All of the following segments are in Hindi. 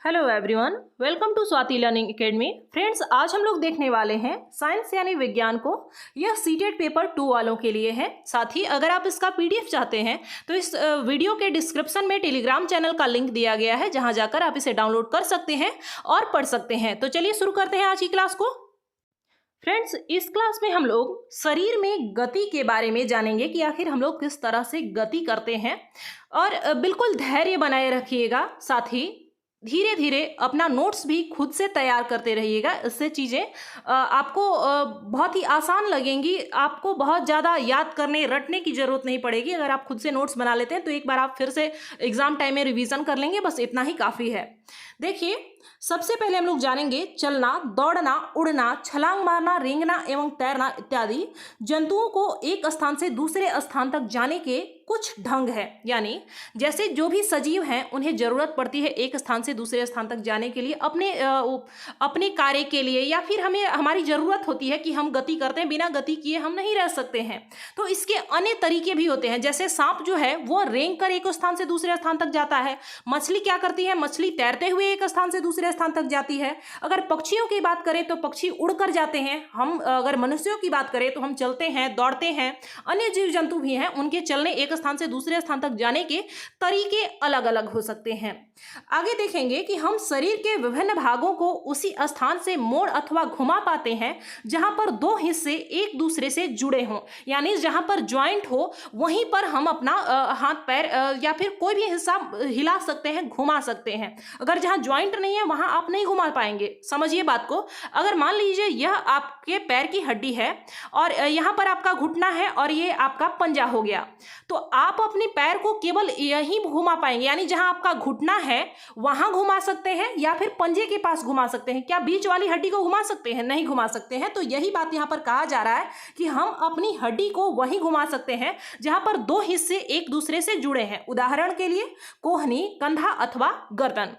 Hello everyone, welcome to Swati learning academy. Friends, आज हम लोग देखने वाले हैं साइंस यानी विज्ञान को। यह सीटेट पेपर 2 वालों के लिए है। साथ ही अगर आप इसका पीडीएफ चाहते हैं तो इस वीडियो के डिस्क्रिप्शन में टेलीग्राम चैनल का लिंक दिया गया है, जहां जाकर आप इसे डाउनलोड कर सकते हैं और पढ़ सकते हैं। तो चलिए शुरू करते हैं आज की क्लास को। फ्रेंड्स, इस क्लास में हम लोग शरीर में गति के बारे में जानेंगे कि आखिर हम लोग किस तरह से गति करते हैं। और बिल्कुल धैर्य बनाए रखिएगा। साथ ही धीरे धीरे अपना नोट्स भी खुद से तैयार करते रहिएगा। इससे चीज़ें आपको बहुत ही आसान लगेंगी। आपको बहुत ज़्यादा याद करने रटने की ज़रूरत नहीं पड़ेगी। अगर आप खुद से नोट्स बना लेते हैं तो एक बार आप फिर से एग्ज़ाम टाइम में रिवीजन कर लेंगे, बस इतना ही काफ़ी है। देखिए, सबसे पहले हम लोग जानेंगे चलना, दौड़ना, उड़ना, छलांग मारना, रेंगना एवं तैरना इत्यादि जंतुओं को एक स्थान से दूसरे स्थान तक जाने के कुछ ढंग है। यानी जैसे जो भी सजीव हैं उन्हें जरूरत पड़ती है एक स्थान से दूसरे स्थान तक जाने के लिए, अपने कार्य के लिए, या फिर हमें हमारी ज़रूरत होती है कि हम गति करते हैं, बिना गति किए हम नहीं रह सकते हैं। तो इसके अन्य तरीके भी होते हैं। जैसे सांप जो है वो रेंग कर एक स्थान से दूसरे स्थान तक जाता है। मछली क्या करती है? मछली तैरते हुए एक स्थान से दूसरे स्थान तक जाती है। अगर पक्षियों की बात करें तो पक्षी उड़कर जाते हैं। हम अगर मनुष्यों की बात करें तो हम चलते हैं, दौड़ते हैं। अन्य जीव जंतु भी हैं, उनके चलने एक स्थान से दूसरे स्थान तक जाने के तरीके अलग अलग हो सकते हैं। आगे देखेंगे कि हम शरीर के विभिन्न भागों को उसी स्थान से मोड़ अथवा घुमा पाते हैं जहां पर दो हिस्से एक दूसरे से जुड़े हों। यानी जहां पर ज्वाइंट हो वहीं पर हम अपना हाथ पैर या फिर कोई भी हिस्सा हिला सकते हैं, घुमा सकते हैं। अगर जहां ज्वाइंट नहीं है वहां आप नहीं घुमा पाएंगे। समझिए बात को। अगर मान लीजिए यह आपके पैर की हड्डी है और यहां पर आपका घुटना है और ये आपका पंजा हो गया, तो आप अपने पैर को केवल यहीं घुमा पाएंगे। यानी जहां आपका घुटना है वहां घुमा सकते हैं या फिर पंजे के पास घुमा सकते हैं। क्या बीच वाली हड्डी को घुमा सकते हैं? नहीं घुमा सकते हैं। तो यही बात यहां पर कहा जा रहा है कि हम अपनी हड्डी को वहीं घुमा सकते हैं जहां पर दो हिस्से एक दूसरे से जुड़े हैं। उदाहरण के लिए कोहनी, कंधा अथवा गर्दन।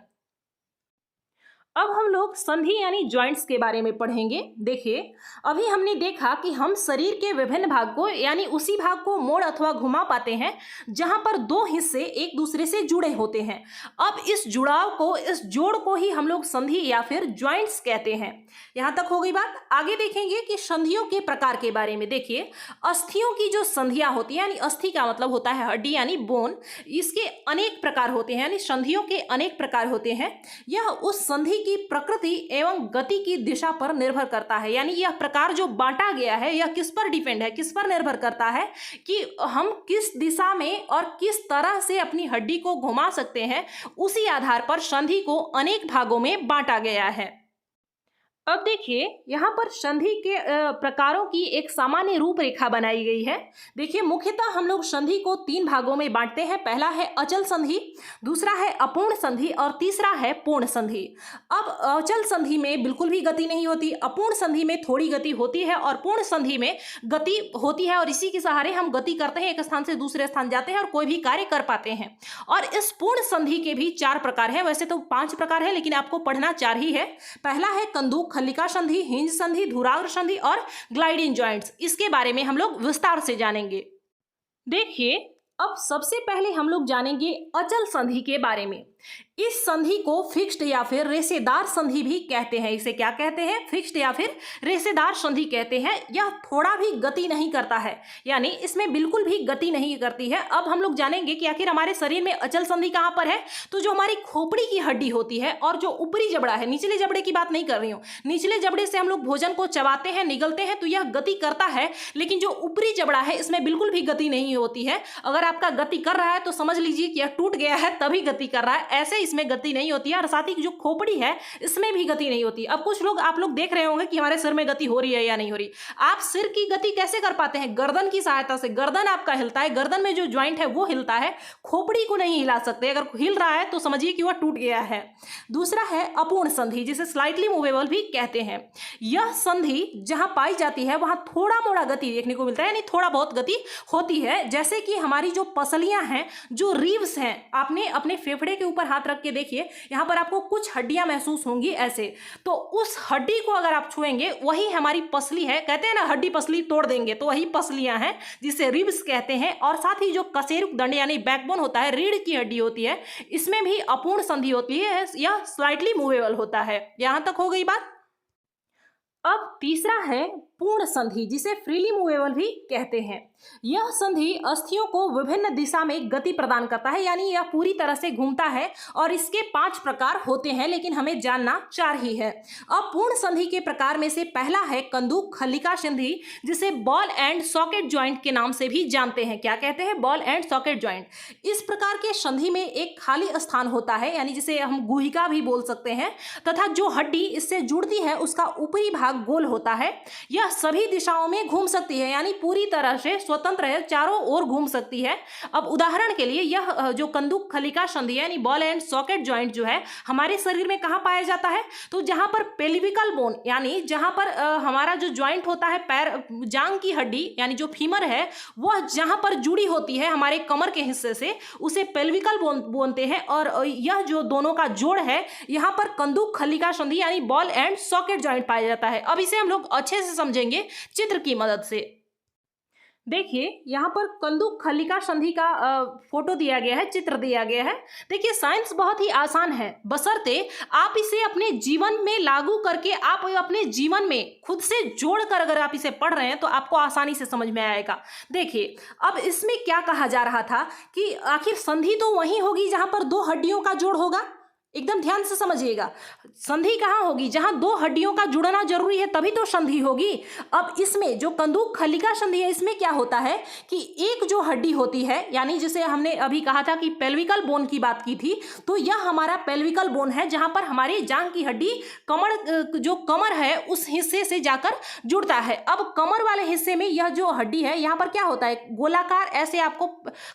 अब हम लोग संधि यानी जॉइंट्स के बारे में पढ़ेंगे। देखिए, अभी हमने देखा कि हम शरीर के विभिन्न भाग को यानी उसी भाग को मोड़ अथवा घुमा पाते हैं जहां पर दो हिस्से एक दूसरे से जुड़े होते हैं। अब इस जुड़ाव को, इस जोड़ को ही हम लोग संधि या फिर जॉइंट्स कहते हैं। यहां तक हो गई बात। आगे देखेंगे कि संधियों के प्रकार के बारे में। देखिए, अस्थियों की जो संधियां होती है, यानी अस्थि का मतलब होता है हड्डी यानी बोन, इसके अनेक प्रकार होते हैं। यानी संधियों के अनेक प्रकार होते हैं। यह उस संधि की प्रकृति एवं गति की दिशा पर निर्भर करता है। यानी यह प्रकार जो बांटा गया है यह किस पर डिपेंड है, किस पर निर्भर करता है कि हम किस दिशा में और किस तरह से अपनी हड्डी को घुमा सकते हैं। उसी आधार पर संधि को अनेक भागों में बांटा गया है। अब देखिए, यहाँ पर संधि के प्रकारों की एक सामान्य रूपरेखा बनाई गई है। देखिए, मुख्यतः हम लोग संधि को 3 भागों में बांटते हैं। पहला है अचल संधि, दूसरा है अपूर्ण संधि और तीसरा है पूर्ण संधि। अब अचल संधि में बिल्कुल भी गति नहीं होती, अपूर्ण संधि में थोड़ी गति होती है और पूर्ण संधि में गति होती है। और इसी के सहारे हम गति करते हैं, एक स्थान से दूसरे स्थान जाते हैं और कोई भी कार्य कर पाते हैं। और इस पूर्ण संधि के भी 4 प्रकार हैं। वैसे तो 5 प्रकार है, लेकिन आपको पढ़ना 4 ही है। पहला है कंदुक, खल्लिका संधि, हिंज संधि, धुराग्र संधि और ग्लाइडिंग जॉइंट्स। इसके बारे में हम लोग विस्तार से जानेंगे। देखिए, अब सबसे पहले हम लोग जानेंगे अचल संधि के बारे में। इस संधि को फिक्स्ड या फिर रेशेदार संधि भी कहते हैं। इसे क्या कहते हैं? फिक्स्ड या फिर रेशेदार संधि कहते हैं। यह थोड़ा भी गति नहीं करता है, यानी इसमें बिल्कुल भी गति नहीं करती है। अब हम लोग जानेंगे कि आखिर हमारे शरीर में अचल संधि कहां पर है। तो जो हमारी खोपड़ी की हड्डी होती है और जो ऊपरी जबड़ा है, निचले जबड़े की बात नहीं कर रही हूं, निचले जबड़े से हम लोग भोजन को चबाते हैं, निगलते हैं, तो यह गति करता है। लेकिन जो ऊपरी जबड़ा है इसमें बिल्कुल भी गति नहीं होती है। अगर आपका गति कर रहा है तो समझ लीजिए कि यह टूट गया है, तभी गति कर रहा है। ऐसे इसमें गति नहीं होती है। और साथ ही जो खोपड़ी है इसमें भी गति नहीं होती। अब कुछ लोग, आप लोग देख रहे होंगे कि हमारे सिर में गति हो रही है या नहीं हो रही। आप सिर की गति कैसे कर पाते हैं? गर्दन की सहायता से। गर्दन आपका हिलता है, गर्दन में जो ज्वाइंट है वो हिलता है, खोपड़ी को नहीं हिला सकते। अगर हिल रहा है तो समझिए कि वह टूट गया है। दूसरा है अपूर्ण संधि, जिसे स्लाइटली मूवेबल भी कहते हैं। यह संधि जहां पाई जाती है वहां थोड़ा मोड़ा गति देखने को मिलता है, यानी थोड़ा बहुत गति होती है। जैसे कि हमारी जो पसलियां हैं, जो रीव्स हैं, आपने अपने फेफड़े के ऊपर हाथ रख के देखिए, यहां पर आपको कुछ हड्डियां महसूस होंगी ऐसे। तो उस हड्डी को अगर आप छुएंगे, वही हमारी पसली है। कहते हैं ना, हड्डी पसली तोड़ देंगे, तो वही पसलियां हैं जिसे रिब्स कहते हैं। और साथ ही जो कशेरुक दंड यानी बैकबोन होता है, रीढ़ की हड्डी होती है, इसमें भी अपूर्ण संधि होती है। यह यह स्लाइटली मूवेबल होता है। यहां तक हो गई बात। अब तीसरा है पूर्ण संधि, जिसे फ्रीली मूवेबल भी कहते हैं। यह संधि अस्थियों को विभिन्न दिशा में गति प्रदान करता है, यानी यह पूरी तरह से घूमता है और इसके 5 प्रकार होते हैं, लेकिन हमें जानना 4 ही है। अब पूर्ण संधि के प्रकार में से पहला है कंदुक खलिका संधि, जिसे बॉल एंड सॉकेट ज्वाइंट के नाम से भी जानते हैं। क्या कहते हैं? Ball and socket joint. इस प्रकार के संधि में एक खाली स्थान होता है, यानी जिसे हम गुहिका भी बोल सकते हैं, तथा जो हड्डी इससे जुड़ती है उसका ऊपरी भाग गोल होता है। यह सभी दिशाओं में घूम सकती है, यानी पूरी तरह से स्वतंत्र है, चारों ओर घूम सकती है। अब उदाहरण के लिए यह जो कंदुक खलिका संधि यानी बॉल एंड सॉकेट जॉइंट जो है हमारे शरीर में कहाँ पाया जाता है? तो जहां पर पेल्विकल बोन यानी जहां पर हमारा जो जॉइंट होता है, पैर जांग की हड्डी यानी जो फीमर है, वह जहां पर जुड़ी होती है हमारे कमर के हिस्से से, उसे पेल्विकल बोन बोलते हैं। और यह जो दोनों का जोड़ है, यहाँ पर कंदुक खलिका संधि यानी बॉल एंड सॉकेट जॉइंट पाया जाता है। अब इसे हम लोग अच्छे से समझेंगे चित्र की मदद से। देखिए यहाँ पर कंदुक खलिका संधि का फोटो दिया गया है, चित्र दिया गया है। देखिए साइंस बहुत ही आसान है, बशर्ते आप इसे अपने जीवन में लागू करके, आप अपने जीवन में खुद से जोड़कर अगर आप इसे पढ़ रहे हैं तो आपको आसानी से समझ में आएगा। देखिए अब इसमें क्या कहा जा रहा था कि आखिर संधि तो वहीं होगी जहां पर 2 हड्डियों का जोड़ होगा। एकदम ध्यान से समझिएगा, संधि कहाँ होगी? जहां 2 हड्डियों का जुड़ना जरूरी है, तभी तो संधि होगी। अब इसमें जो कंदुक खलिका संधि है, इसमें क्या होता है कि एक जो हड्डी होती है, यानी जिसे हमने अभी कहा था कि पेल्विकल बोन की बात की थी, तो यह हमारा पेल्विकल बोन है, जहां पर हमारी जांघ की हड्डी जो कमर है उस हिस्से से जाकर जुड़ता है। अब कमर वाले हिस्से में यह जो हड्डी है, यहाँ पर क्या होता है? गोलाकार, ऐसे आपको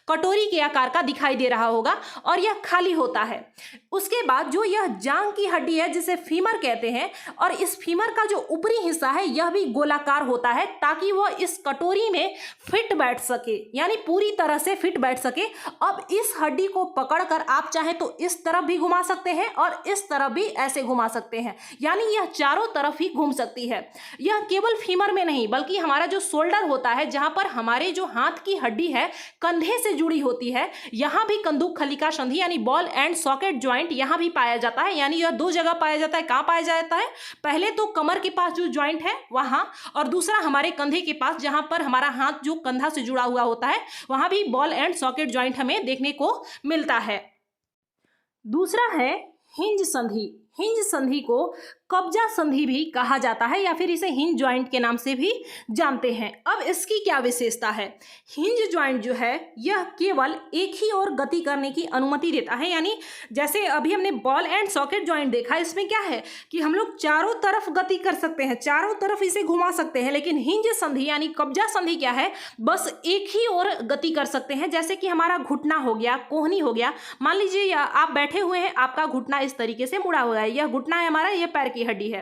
कटोरी के आकार का दिखाई दे रहा होगा, और यह खाली होता है। उसके बाद जो यह जांघ की हड्डी है, जिसे फीमर कहते हैं, और इस फीमर का जो ऊपरी हिस्सा है यह भी गोलाकार होता है, ताकि वह इस कटोरी में फिट बैठ सके, यानी पूरी तरह से फिट बैठ सके। अब इस हड्डी को पकड़कर आप चाहे तो इस तरफ भी घुमा सकते हैं और इस तरफ भी ऐसे घुमा सकते हैं, यानी यह चारों तरफ ही घूम सकती है। यह केवल फीमर में नहीं, बल्कि हमारा जो शोल्डर होता है, जहां पर हमारे जो हाथ की हड्डी है कंधे से जुड़ी होती है, यहां भी कंदुक खलिका संधि यानी बॉल एंड सॉकेट ज्वाइंट यहां भी पाया जाता है। यानी यह 2 जगह पाया जाता है। कहां पाया जाता है? पहले तो कमर के पास जो ज्वाइंट है वहां, और दूसरा हमारे कंधे के पास, जहां पर हमारा हाथ जो कंधा से जुड़ा हुआ होता है, वहां भी बॉल एंड सॉकेट ज्वाइंट हमें देखने को मिलता है। दूसरा है हिंज संधि। हिंज संधि को कब्जा संधि भी कहा जाता है, या फिर इसे हिंज ज्वाइंट के नाम से भी जानते हैं। अब इसकी क्या विशेषता है? हिंज ज्वाइंट जो है यह केवल एक ही ओर गति करने की अनुमति देता है, यानी जैसे अभी हमने बॉल एंड सॉकेट ज्वाइंट देखा, इसमें क्या है कि हम लोग चारों तरफ गति कर सकते हैं, चारों तरफ इसे घुमा सकते हैं। लेकिन हिंज संधि यानी कब्जा संधि क्या है? बस एक ही ओर गति कर सकते हैं। जैसे कि हमारा घुटना हो गया, कोहनी हो गया, मान लीजिए आप बैठे हुए हैं, आपका घुटना इस तरीके से मुड़ा हुआ है, यह घुटना है हमारा, यह पैर की हड्डी है।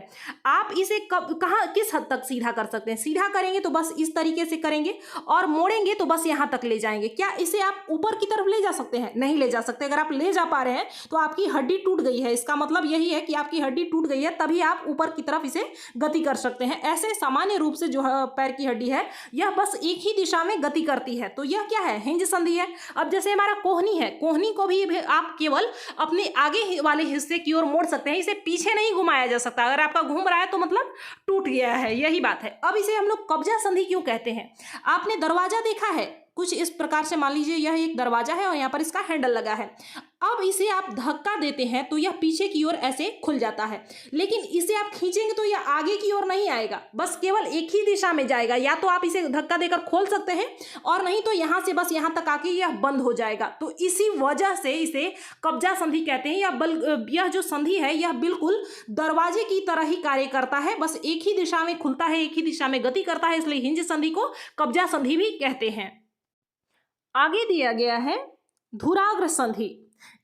आप इसे कहां किस हद तक सीधा कर सकते हैं? सीधा करेंगे तो बस इस तरीके से करेंगे, और मोड़ेंगे तो बस यहां तक ले जाएंगे। क्या इसे आप ऊपर की तरफ ले जा सकते हैं? नहीं ले जा सकते। अगर आप ले जा पा रहे हैं तो आपकी हड्डी टूट गई है, इसका मतलब यही है कि आपकी हड्डी टूट गई है, तभी आप ऊपर की तरफ इसे गति कर सकते हैं। ऐसे सामान्य रूप से जो पैर की हड्डी है यह बस एक ही दिशा में गति करती है, तो यह क्या है? हिंज संधि है। अब जैसे हमारा कोहनी है, कोहनी को भी आप केवल अपने आगे वाले हिस्से की ओर मोड़ सकते हैं, इसे पीछे नहीं घुमाया जा सकता। अगर आपका घूम रहा है तो मतलब टूट गया है, यही बात है। अब इसे हम लोग कब्जा संधि क्यों कहते हैं? आपने दरवाजा देखा है कुछ इस प्रकार से, मान लीजिए यह एक दरवाजा है और यहाँ पर इसका हैंडल लगा है। अब इसे आप धक्का देते हैं तो यह पीछे की ओर ऐसे खुल जाता है, लेकिन इसे आप खींचेंगे तो यह आगे की ओर नहीं आएगा, बस केवल एक ही दिशा में जाएगा। या तो आप इसे धक्का देकर खोल सकते हैं, और नहीं तो यहाँ से बस यहाँ तक आके यह बंद हो जाएगा। तो इसी वजह से इसे कब्जा संधि कहते हैं। यह जो संधि है यह बिल्कुल दरवाजे की तरह ही कार्य करता है, बस एक ही दिशा में खुलता है, एक ही दिशा में गति करता है, इसलिए हिंज संधि को कब्जा संधि भी कहते हैं। आगे दिया गया है धुराग्र संधि।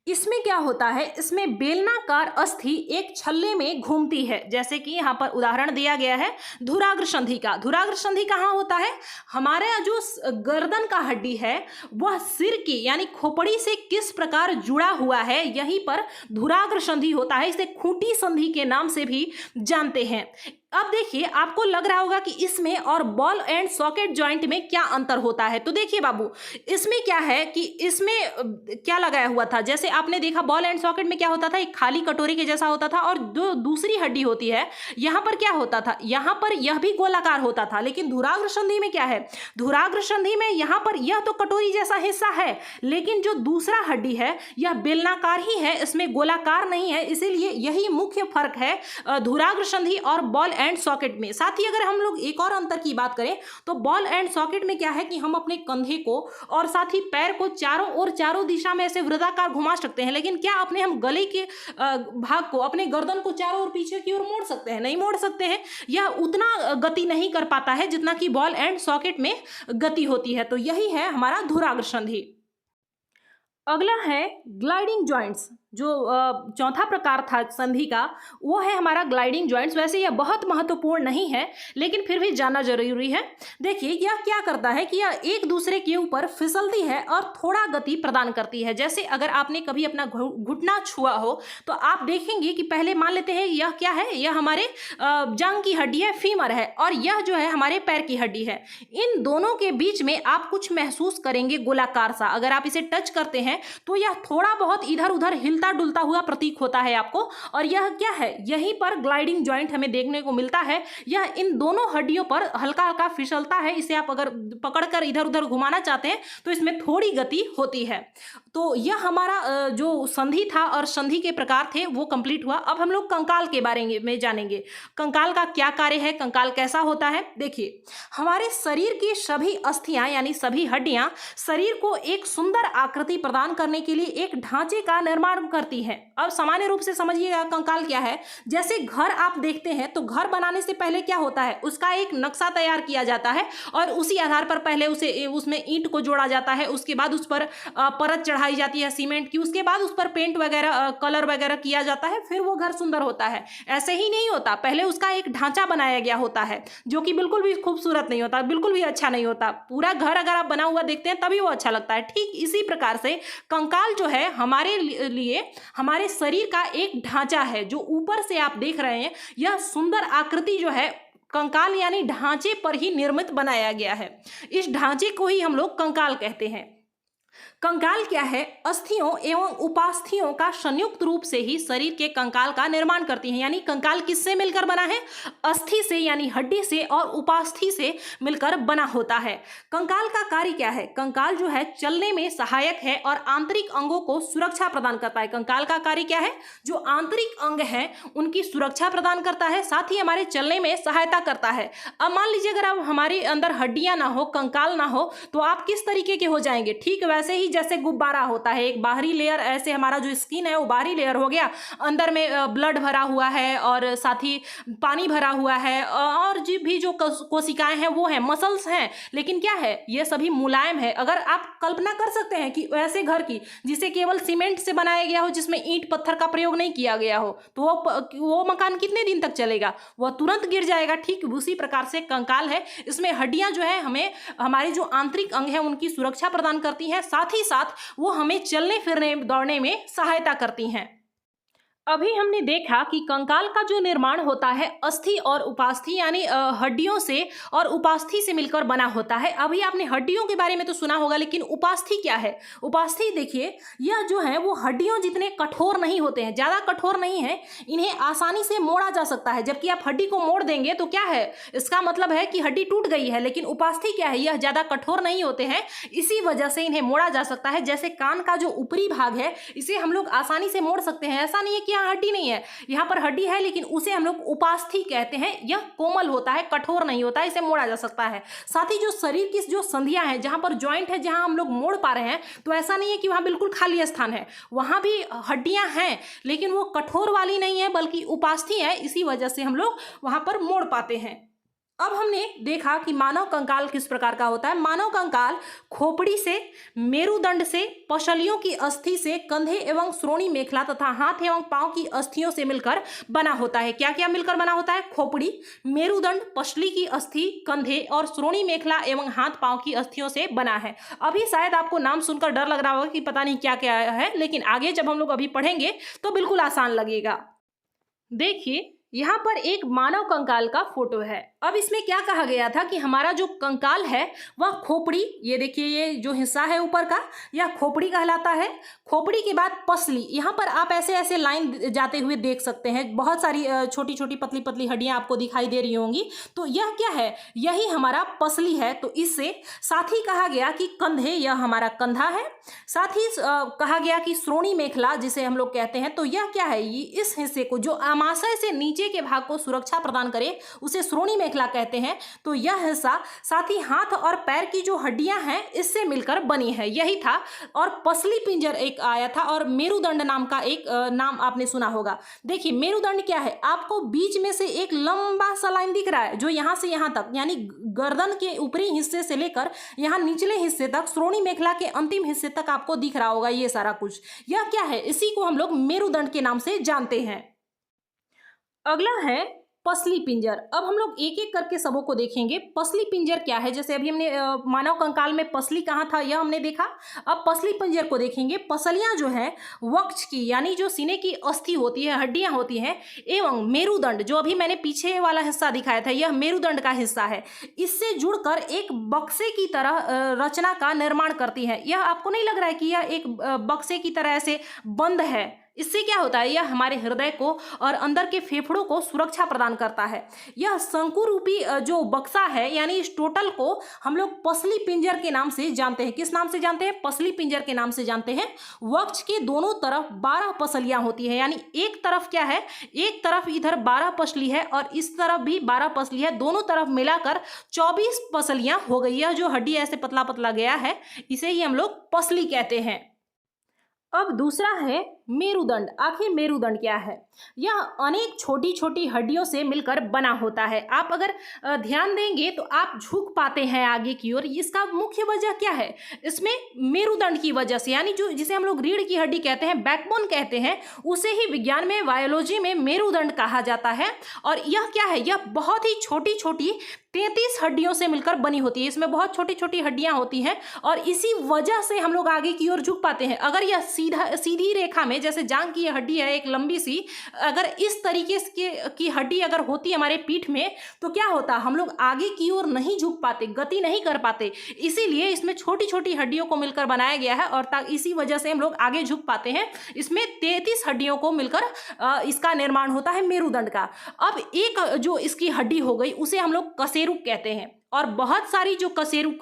इसमें क्या होता है? इसमें बेलनाकार अस्थि एक छल्ले में घूमती है, जैसे कि यहाँ पर उदाहरण दिया गया है धुराग्र संधि का। धुराग्र संधि कहाँ होता है? हमारा जो गर्दन का हड्डी है वह सिर की यानी खोपड़ी से किस प्रकार जुड़ा हुआ है, यहीं पर धुराग्र संधि होता है। इसे खूंटी संधि के नाम से भी जानते हैं। अब देखिए, आपको लग रहा होगा कि इसमें और बॉल एंड सॉकेट जॉइंट में क्या अंतर होता है। तो देखिए बाबू, इसमें क्या है कि इसमें क्या लगाया हुआ था, जैसे आपने देखा बॉल एंड सॉकेट में क्या होता था, एक खाली कटोरी के जैसा होता था और जो दूसरी हड्डी होती है यहाँ पर क्या होता था, यहाँ पर यह भी गोलाकार होता था। लेकिन धुराग्र संधि में क्या है, धुराग्र संधि में यहाँ पर यह तो कटोरी जैसा हिस्सा है, लेकिन जो दूसरा हड्डी है यह बेलनाकार ही है, इसमें गोलाकार नहीं है। इसीलिए यही मुख्य फर्क है धुराग्र संधि और बॉल एंड सॉकेट में। साथ ही अगर हम लोग एक और अंतर की बात करें तो बॉल एंड सॉकेट में क्या है कि हम अपने कंधे को और साथ ही पैर को चारों दिशा में ऐसे वृत्ताकार घुमा सकते हैं, लेकिन क्या अपने हम गले के भाग को, अपने गर्दन को चारों ओर पीछे की ओर मोड़ सकते हैं? नहीं मोड़ सकते हैं। यह उतना गति नहीं कर पाता है जितना कि बॉल एंड सॉकेट में गति होती है। तो यही है हमारा धुराग्र संधि। अगला है ग्लाइडिंग जॉइंट्स। जो चौथा प्रकार था संधि का वो है हमारा ग्लाइडिंग जॉइंट्स। वैसे यह बहुत महत्वपूर्ण नहीं है, लेकिन फिर भी जानना जरूरी है। देखिए यह क्या करता है कि यह एक दूसरे के ऊपर फिसलती है और थोड़ा गति प्रदान करती है। जैसे अगर आपने कभी अपना घुटना छुआ हो तो आप देखेंगे कि पहले मान लेते हैं यह क्या है, यह हमारे जांघ की हड्डी है, फीमर है, और यह जो है हमारे पैर की हड्डी है। इन दोनों के बीच में आप कुछ महसूस करेंगे गोलाकार सा। अगर आप इसे टच करते हैं तो यह थोड़ा बहुत इधर उधर हिलता डुलता हुआ प्रतीक होता है आपको। और यह क्या है, यहीं पर ग्लाइडिंग जॉइंट हमें देखने को मिलता है। यह इन दोनों हड्डियों पर हल्का हल्का फिसलता है। इसे आप अगर पकड़कर इधर उधर घुमाना चाहते हैं तो इसमें थोड़ी गति होती है। तो यह हमारा जो संधि था और संधि के प्रकार थे वो कंप्लीट हुआ। अब हम लोग कंकाल के बारे में जानेंगे। कंकाल का क्या कार्य है, कंकाल कैसा होता है। देखिए हमारे शरीर की सभी अस्थियां यानी सभी हड्डियां शरीर को एक सुंदर आकृति प्रदान करने के लिए एक ढांचे का निर्माण करती है। अब सामान्य रूप से समझिएगा कंकाल क्या है। जैसे घर आप देखते हैं तो घर बनाने से पहले क्या होता है, उसका एक नक्शा तैयार किया जाता है और उसी आधार पर पहले उसमें ईंट को जोड़ा जाता है। उसके बाद उस पर परत चढ़ाई जाती है सीमेंट की। उसके बाद उस पर पेंट वगैरह कलर वगैरह किया जाता है, फिर वो घर सुंदर होता है। ऐसे ही नहीं होता, पहले उसका एक ढांचा बनाया गया होता है जो कि बिल्कुल भी खूबसूरत नहीं होता, बिल्कुल भी अच्छा नहीं होता। पूरा घर अगर आप बना हुआ देखते हैं तभी वो अच्छा लगता है। ठीक इसी प्रकार से कंकाल जो है हमारे लिए हमारे शरीर का एक ढांचा है जो ऊपर से आप देख रहे हैं। यह सुंदर आकृति जो है कंकाल यानी ढांचे पर ही निर्मित बनाया गया है। इस ढांचे को ही हम लोग कंकाल कहते हैं। कंकाल क्या है, अस्थियों एवं उपास्थियों का संयुक्त रूप से ही शरीर के कंकाल का निर्माण करती है। यानी कंकाल किससे मिलकर बना है, अस्थि से यानी हड्डी से और उपास्थि से मिलकर बना होता है। कंकाल का कार्य क्या है, कंकाल जो है चलने में सहायक है और आंतरिक अंगों को सुरक्षा प्रदान करता है। कंकाल का कार्य क्या है, जो आंतरिक अंग है उनकी सुरक्षा प्रदान करता है, साथ ही हमारे चलने में सहायता करता है। अब मान लीजिए अगर आप हमारे अंदर हड्डियां ना हो, कंकाल ना हो, तो आप किस तरीके के हो जाएंगे। ठीक वैसे ही जैसे गुब्बारा होता है, एक बाहरी लेयर, ऐसे हमारा जो स्किन है वो बाहरी लेयर हो गया, अंदर में ब्लड भरा हुआ है और साथ ही पानी भरा हुआ है और भी जो कोशिकाएं हैं वो है, मसल्स हैं, लेकिन क्या है ये सभी मुलायम है। अगर आप कल्पना कर सकते हैं कि ऐसे घर की जिसे केवल सीमेंट से बनाया गया हो, जिसमें ईंट पत्थर का प्रयोग नहीं किया गया हो, तो वो मकान कितने दिन तक चलेगा, वह तुरंत गिर जाएगा। ठीक उसी प्रकार से कंकाल है, इसमें हड्डियां जो है हमें हमारे जो आंतरिक अंग है उनकी सुरक्षा प्रदान करती हैं, साथ ही साथ वो हमें चलने फिरने दौड़ने में सहायता करती हैं। अभी हमने देखा कि कंकाल का जो निर्माण होता है अस्थि और उपास्थि यानी हड्डियों से और उपास्थि से मिलकर बना होता है। अभी आपने हड्डियों के बारे में तो सुना होगा, लेकिन उपास्थि क्या है। उपास्थि देखिए यह जो है वो हड्डियों जितने कठोर नहीं होते हैं, ज़्यादा कठोर नहीं है, इन्हें आसानी से मोड़ा जा सकता है। जबकि आप हड्डी को मोड़ देंगे तो क्या है, इसका मतलब है कि हड्डी टूट गई है। लेकिन उपास्थि क्या है, यह ज़्यादा कठोर नहीं होते हैं, इसी वजह से इन्हें मोड़ा जा सकता है। जैसे कान का जो ऊपरी भाग है इसे हम लोग आसानी से मोड़ सकते हैं। ऐसा नहीं है कि हड्डी नहीं है, यहाँ पर हड्डी है, लेकिन उसे हम लोग उपास्थि कहते हैं। यह कोमल होता है, कठोर नहीं होता है, इसे मोड़ा जा सकता है। साथ ही जो शरीर की जो संधियां हैं, जहां पर जॉइंट है, जहां हम लोग मोड़ पा रहे हैं, तो ऐसा नहीं है कि वहां बिल्कुल खाली स्थान है, वहां भी हड्डियां हैं, लेकिन वो कठोर वाली नहीं है बल्कि उपास्थि है। इसी वजह से हम लोग वहां पर मोड़ पाते हैं। अब हमने देखा कि मानव कंकाल किस प्रकार का होता है। मानव कंकाल खोपड़ी से, मेरुदंड से, पसलियों की अस्थि से, कंधे एवं श्रोणी मेखला तथा हाथ एवं पांव की अस्थियों से मिलकर बना होता है। क्या क्या मिलकर बना होता है, खोपड़ी, मेरुदंड, पसली की अस्थि, कंधे और श्रोणी मेखला एवं हाथ पांव की अस्थियों से बना है। अभी शायद आपको नाम सुनकर डर लग रहा होगा कि पता नहीं क्या क्या है, लेकिन आगे जब हम लोग अभी पढ़ेंगे तो बिल्कुल आसान लगेगा। देखिए यहाँ पर एक मानव कंकाल का फोटो है। अब इसमें क्या कहा गया था कि हमारा जो कंकाल है वह खोपड़ी, ये देखिए ये जो हिस्सा है ऊपर का, यह खोपड़ी कहलाता है। खोपड़ी के बाद पसली, यहाँ पर आप ऐसे ऐसे लाइन जाते हुए देख सकते हैं, बहुत सारी छोटी छोटी पतली पतली हड्डियाँ आपको दिखाई दे रही होंगी। तो यह क्या है, यही हमारा पसली है। तो इससे साथ ही कहा गया कि कंधे, यह हमारा कंधा है। साथ ही कहा गया कि श्रोणी मेखला जिसे हम लोग कहते हैं, तो यह क्या है, ये इस हिस्से को जो आमाशय से नीचे के भाग को सुरक्षा प्रदान करे उसे श्रोणी मेखला कहते हैं। तो यह हिस्सा साथ ही हाथ और पैर की जो हड्डियां हैं इससे मिलकर बनी है, यही था। और पसली पिंजर एक आया था, और मेरुदंड नाम का एक नाम आपने सुना होगा। देखिए मेरुदंड क्या है, आपको बीच में से एक लंबा सा लाइन दिख रहा है जो यहां से यहां तक, यानी गर्दन के ऊपरी हिस्से से लेकर यहां निचले हिस्से तक, श्रोणी मेखला के अंतिम हिस्से तक आपको दिख रहा होगा ये सारा कुछ। यह क्या है, इसी को हम लोग मेरुदंड के नाम से जानते हैं। अगला है पसली पिंजर। अब हम लोग एक एक करके सबों को देखेंगे। पसली पिंजर क्या है, जैसे अभी हमने मानव कंकाल में पसली कहाँ था यह हमने देखा। अब पसली पिंजर को देखेंगे। पसलियां जो है वक्ष की, यानी जो सीने की अस्थि होती है, हड्डियां होती हैं, एवं मेरुदंड, जो अभी मैंने पीछे वाला हिस्सा दिखाया था यह मेरुदंड का हिस्सा है, इससे जुड़कर एक बक्से की तरह रचना का निर्माण करती है। यह आपको नहीं लग रहा है कि यह एक बक्से की तरह ऐसे बंद है? इससे क्या होता है, यह हमारे हृदय को और अंदर के फेफड़ों को सुरक्षा प्रदान करता है। यह शंकु रूपी जो बक्सा है, यानी इस टोटल को हम लोग पसली पिंजर के नाम से जानते हैं। किस नाम से जानते हैं, पसली पिंजर के नाम से जानते हैं। वक्ष के दोनों तरफ 12 पसलियां होती है, यानी एक तरफ क्या है, एक तरफ इधर 12 पसली है और इस तरफ भी 12 पसली है, दोनों तरफ मिलाकर 24 पसलियां हो गई। यह जो हड्डी ऐसे पतला पतला गया है इसे ही हम लोग पसली कहते हैं। अब दूसरा है मेरुदंड। आखिर मेरुदंड क्या है, यह अनेक छोटी छोटी हड्डियों से मिलकर बना होता है। आप अगर ध्यान देंगे तो आप झुक पाते हैं आगे की ओर। इसका मुख्य वजह क्या है, इसमें मेरुदंड की वजह से, यानी जो जिसे हम लोग रीढ़ की हड्डी कहते हैं, बैकबोन कहते हैं, उसे ही विज्ञान में, बायोलॉजी में मेरुदंड कहा जाता है। और यह क्या है, यह बहुत ही छोटी छोटी 33 हड्डियों से मिलकर बनी होती है। इसमें बहुत छोटी छोटी हड्डियां होती हैं और इसी वजह से हम लोग आगे की ओर झुक पाते हैं। अगर यह सीधी रेखा में, जैसे जांघ की हड्डी है एक लंबी सी, अगर इस तरीके की हड्डी अगर होती हमारे पीठ में तो क्या होता, हम लोग आगे की ओर नहीं झुक पाते, गति नहीं कर पाते। इसीलिए इसमें छोटी छोटी हड्डियों को मिलकर बनाया गया है और इसी वजह से हम लोग आगे झुक पाते हैं। इसमें 33 हड्डियों को मिलकर इसका निर्माण होता है मेरुदंड का। अब एक जो इसकी हड्डी हो गई उसे हम लोग कशेरुक कहते हैं, और बहुत सारी जो कशेरुक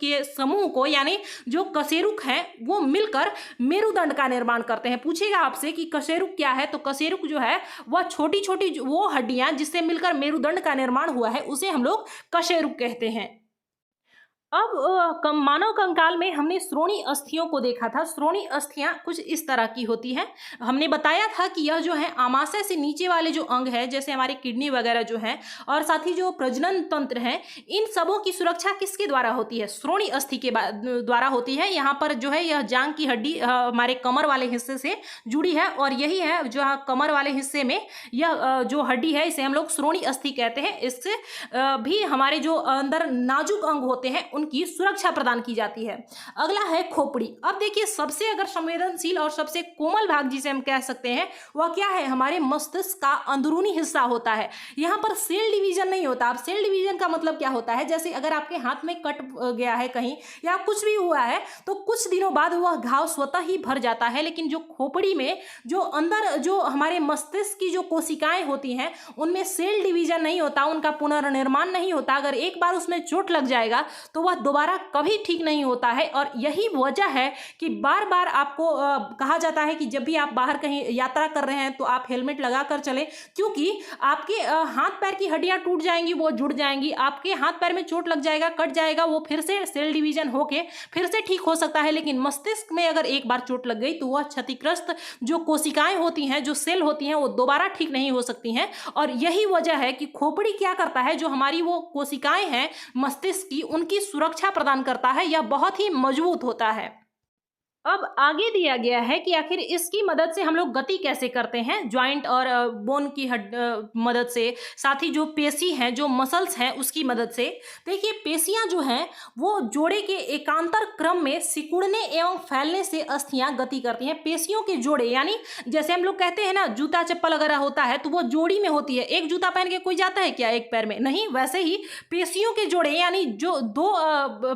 के समूह को, यानी जो कशेरुक हैं वो मिलकर मेरुदंड का निर्माण करते हैं। पूछेगा आपसे कि कशेरुक क्या है, तो कशेरुक जो है वह छोटी छोटी वो हड्डियां जिससे मिलकर मेरुदंड का निर्माण हुआ है उसे हम लोग कशेरुक कहते हैं। अब मानव कंकाल में हमने श्रोणी अस्थियों को देखा था। श्रोणी अस्थियां कुछ इस तरह की होती हैं। हमने बताया था कि यह जो है आमाशय से नीचे वाले जो अंग है, जैसे हमारी किडनी वगैरह जो है, और साथ ही जो प्रजनन तंत्र है, इन सबों की सुरक्षा किसके द्वारा होती है, श्रोणी अस्थि के द्वारा होती है। यहाँ पर जो है यह जांघ की हड्डी हमारे कमर वाले हिस्से से जुड़ी है, और यही है जो कमर वाले हिस्से में यह जो हड्डी है इसे हम लोग श्रोणी अस्थि कहते हैं। इससे भी हमारे जो अंदर नाजुक अंग होते हैं की सुरक्षा प्रदान की जाती है। अगला है खोपड़ी। अब देखिए सबसे अगर संवेदनशील और सबसे कोमल भाग जिसे हम कह सकते हैं वह क्या है, हमारे मस्तिष्क का अंदरूनी हिस्सा होता है। यहाँ पर सेल डिवीजन नहीं होता। अब सेल डिवीजन का मतलब क्या होता है, जैसे अगर आपके हाथ में कट गया है कहीं या कुछ भी हुआ है तो कुछ दिनों बाद वह घाव स्वतः ही भर जाता है, लेकिन जो खोपड़ी में जो अंदर जो हमारे मस्तिष्क की जो कोशिकाएं होती हैं उनमें सेल डिवीजन नहीं होता, उनका पुनर्निर्माण नहीं होता। अगर एक बार उसमें चोट लग जाएगा तो वह दोबारा कभी ठीक नहीं होता है। और यही वजह है कि बार बार आपको कहा जाता है कि जब भी आप बाहर कहीं यात्रा कर रहे हैं तो आप हेलमेट लगा कर चलें, क्योंकि आपके हाथ पैर की हड्डियां टूट जाएंगी, वो जुड़ जाएंगी, आपके हाथ पैर में चोट लग जाएगा, कट जाएगा, वो फिर से सेल डिवीजन होके फिर से ठीक हो सकता है। लेकिन मस्तिष्क में अगर एक बार चोट लग गई तो वह क्षतिग्रस्त जो कोशिकाएं होती हैं, जो सेल होती हैं, वो दोबारा ठीक नहीं हो सकती हैं। और यही वजह है कि खोपड़ी क्या करता है, जो हमारी वो कोशिकाएं हैं मस्तिष्क की, उनकी सुरक्षा प्रदान करता है। यह बहुत ही मजबूत होता है। अब आगे दिया गया है कि आखिर इसकी मदद से हम लोग गति कैसे करते हैं, जॉइंट और बोन की मदद से, साथ ही जो पेशी हैं, जो मसल्स हैं, उसकी मदद से। देखिए पेशियां जो हैं वो जोड़े के एकांतर क्रम में सिकुड़ने एवं फैलने से अस्थियां गति करती हैं। पेशियों के जोड़े यानी जैसे हम लोग कहते हैं ना जूता चप्पल अगर होता है तो वो जोड़ी में होती है, एक जूता पहन के कोई जाता है क्या एक पैर में? नहीं। वैसे ही पेशियों के जोड़े यानी जो दो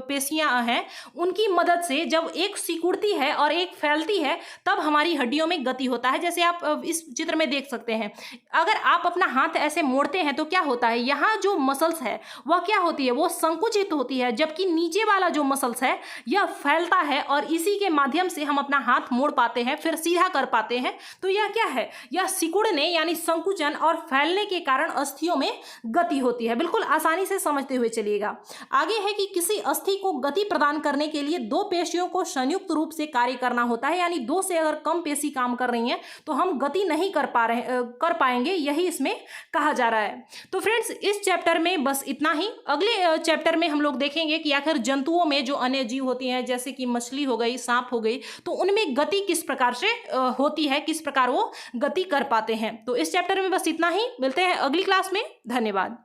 पेशियां हैं उनकी मदद से जब एक सिकुड़ती है और एक फैलती है तब हमारी हड्डियों में गति होता है। जैसे आप इस चित्र में देख सकते हैं, अगर आप अपना हाथ ऐसे मोड़ते हैं तो क्या होता है, यहाँ जो मसल्स है वह क्या होती है, वो संकुचित होती है, जबकि नीचे वाला जो मसल्स है यह फैलता है और इसी के माध्यम से हम अपना हाथ मोड़ पाते हैं, फिर सीधा कर पाते हैं। तो यह क्या है, यह सिकुड़ने यानी संकुचन और फैलने के कारण अस्थियों में गति होती है। बिल्कुल आसानी से समझते हुए चलिएगा। आगे है कि किसी अस्थि को गति प्रदान करने के लिए दो पेशियों को संयुक्त रूप से कार्य करना होता है, यानी दो से अगर कम पेशी काम कर रही हैं तो हम गति नहीं कर पाएंगे, यही इसमें कहा जा रहा है। तो फ्रेंड्स इस चैप्टर में बस इतना ही। अगले चैप्टर में हम लोग देखेंगे कि आखिर जंतुओं में जो अन्य जीव होती हैं जैसे कि मछली हो गई, सांप हो गई, तो उनमें गति किस प्रकार से होती है, किस प्रकार वो गति कर पाते हैं। तो इस चैप्टर में बस इतना ही। मिलते हैं अगली क्लास में। धन्यवाद।